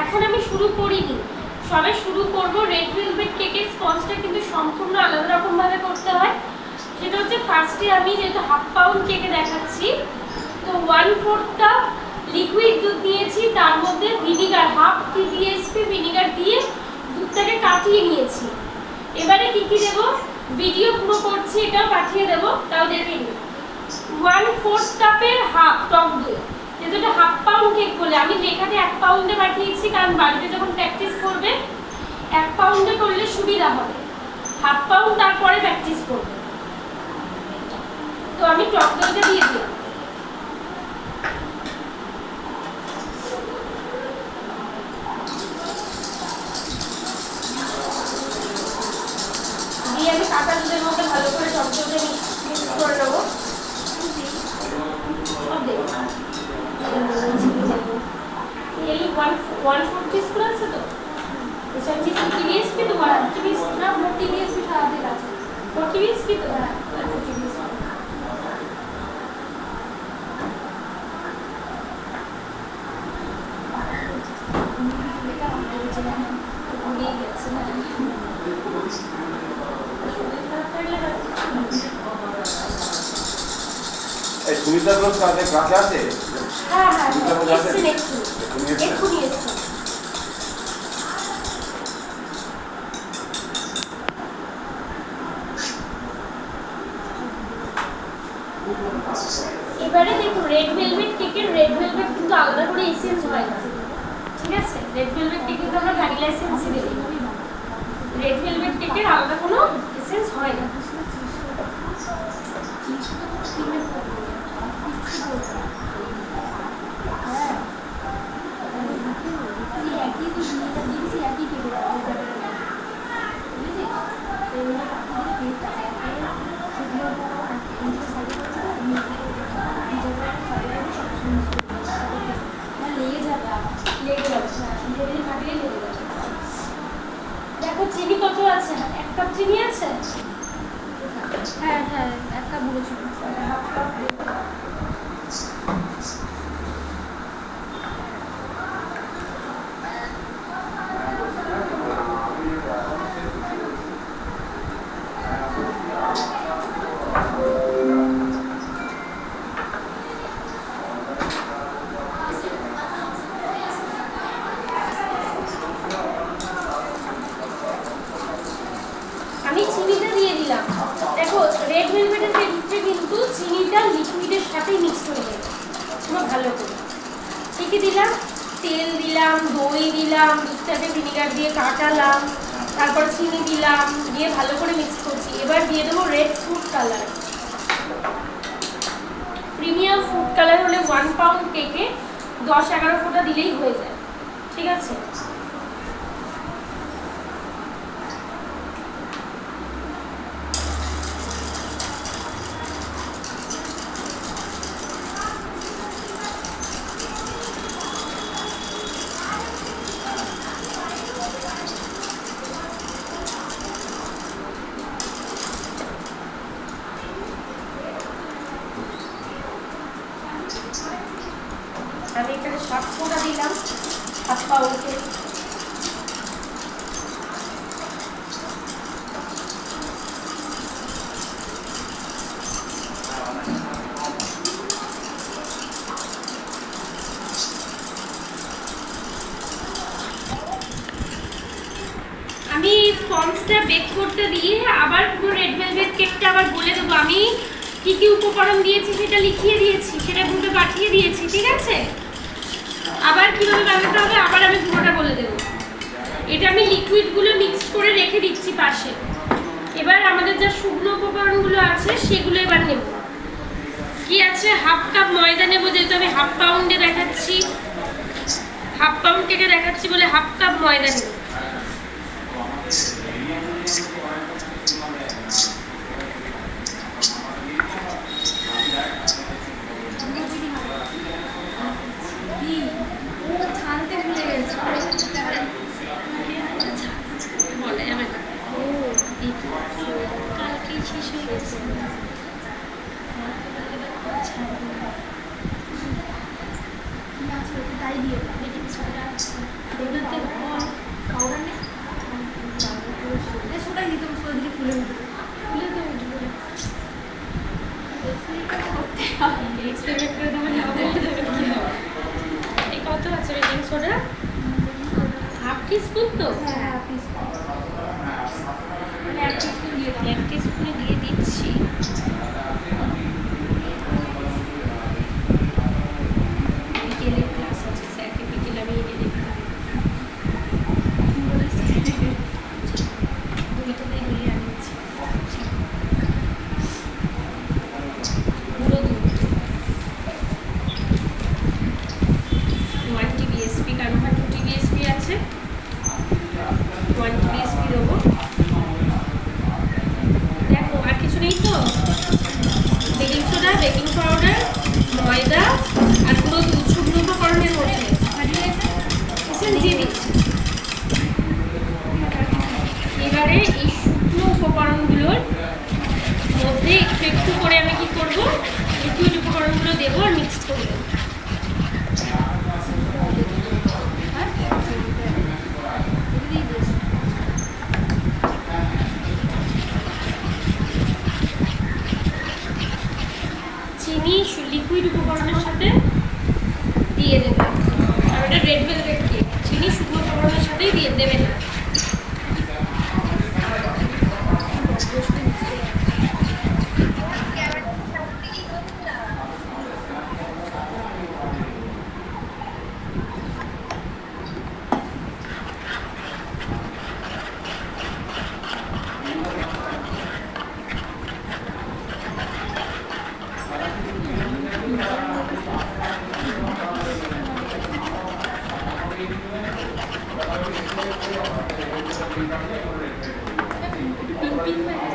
এখন আমি শুরু করিনি, সবে শুরু করব। রেড ভেলভেট কেকের স্পঞ্জটা কিন্তু সম্পূর্ণ আলাদা রকমভাবে করতে হয়। সেটা হচ্ছে ফার্স্টে আমি যেহেতু হাফ পাউন্ড কেকে দেখাচ্ছি, তো 1/4 কাপ লিকুইড দুধ নিয়েছি, তার মধ্যে ভিনিগার হাফ টিএসপি ভিনিগার দিয়ে দুধটাকে কাটিয়ে নিয়েছি। এবারে কি কি দেবো ভিডিও পুরো করছি, এটাও পাঠিয়ে দেবো, তাও দেখে নিন। 1/4 কাপের হাফ টক দই, যেহেতু এটা হাফ পাউন্ড কেক বলে আমি লেখাতে 1 পাউন্ডে পাঠিয়েছি, কারণ বাড়িতে যখন প্র্যাকটিস করবে 1 পাউন্ডে করলে সুবিধা হবে, হাফ পাউন্ড তারপরে প্র্যাকটিস করবে। তো আমি টক দইটা দিয়ে দিলাম। দিয়ে আমি কাঁচা দুধের মধ্যে ভালো করে টক দইটা মিক্স করে নেবো। ये 1/4 टीस्पून আছে তো, এটা চিজ টিএসপি তো 1 টিএসপি না, 4 টিএসপি সাথে আছে, 4 টিএসপি তো হ্যাঁ 4 টিএসপি। এটা আমাদের জন্য অনেক গেছে না, এই সুমিতা রোজ সাথে কাছে আছে। হ্যাঁ হ্যাঁ এক্ষুনি এসছে। এবারে দেখুন রেড ভেলভেট কেকের রেড ভেলভেট কিন্তু আলাদা করে এসেন্স হয় না, ঠিক আছে? রেড ভেলভেট কেকে তো আমরা ভ্যানিলা এসেন্স দিই, রেড ভেলভেট কেকের আলাদা কোনো এসেন্স হয় না। দেখো চিনি কত আছে, 1 কাপ চিনি আছে। হ্যাঁ হ্যাঁ 1 কাপ বলেছি, হাফ কাপ চিনিটা দিয়ে দিলাম। দেখো রেড ভেলভেটের ক্ষেত্রে কিন্তু চিনিটা লিকুইডের সাথেই মিক্স হয়ে যাবে পুরো ভালো করে। ঠিকই দিলাম, তেল দিলাম, দই দিলাম, দুধটাকে ভিনিগার দিয়ে কাটালাম, তারপর চিনি দিলাম, দিয়ে ভালো করে মিক্স করছি। এবার দিয়ে দেবো red food colour. Premium food colour হলে 1 পাউন্ড কেকে 10-11 ফোঁটা দিলেই হয়ে যায়, ঠিক আছে? আমি এখানে 7 ফোঁটা দিলাম হাফ পাউন্ডে। আমি স্পঞ্জটা বেক করতে দিয়ে আবার পুরো রেড ভেলভেট কেকটা আবার বলে দেবো। আমি কি কি উপকরণ দিয়েছি সেটা লিখিয়ে দিয়েছি, সেটা গ্রুপে পাঠিয়ে দিয়েছি, ঠিক আছে? আবার কিভাবে বানাতে হবে আবার আমি পুরোটা বলে দেবো। এটা আমি লিকুইডগুলো মিক্স করে রেখে দিচ্ছি পাশে। এবার আমাদের যা শুকনো উপকরণগুলো আছে সেগুলো এবার নেব। কি আছে, হাফ কাপ ময়দা নেব, যেহেতু আমি হাফ পাউন্ডে দেখাচ্ছি, হাফ পাউন্ড কেটে দেখাচ্ছি বলে হাফ কাপ ময়দা নেব। সোডা হাফ টিস্পুন তো হ্যাঁ, মানে 1 টিস্পুন দিয়ে দাও। 1 টিস্পুনে দিয়ে দিচ্ছি। বিকেলে ক্লাস আছে স্যারকে বিকেলে আমি এনে দেখলাম দুইটাতে গিয়ে আনিয়েছি গুঁড়ো দুধ 1 TBSP, কারণ আমার 2 TBSP আছে। 1 TBSP দেবো। দেখো আর কিছু নেই তো, বেকিং সোডা, বেকিং পাউডার, ময়দা আর গুঁড়ো দুধ, শুকনো উপকরণের মধ্যে এসেন্স দিয়ে দিচ্ছি। এবারে এই শুকনো উপকরণগুলোর মধ্যে একটু একটু করে আমি কি করবো, লিকুইড উপকরণগুলো দেবো আর মিক্স করবো। চিনি লিকুইড উপকরণের সাথে দিয়ে দেবে, আর ওটা রেড ভেলভেট কেক, চিনি শুকনো উপকরণের সাথেই দিয়ে দেবে না। Pink pink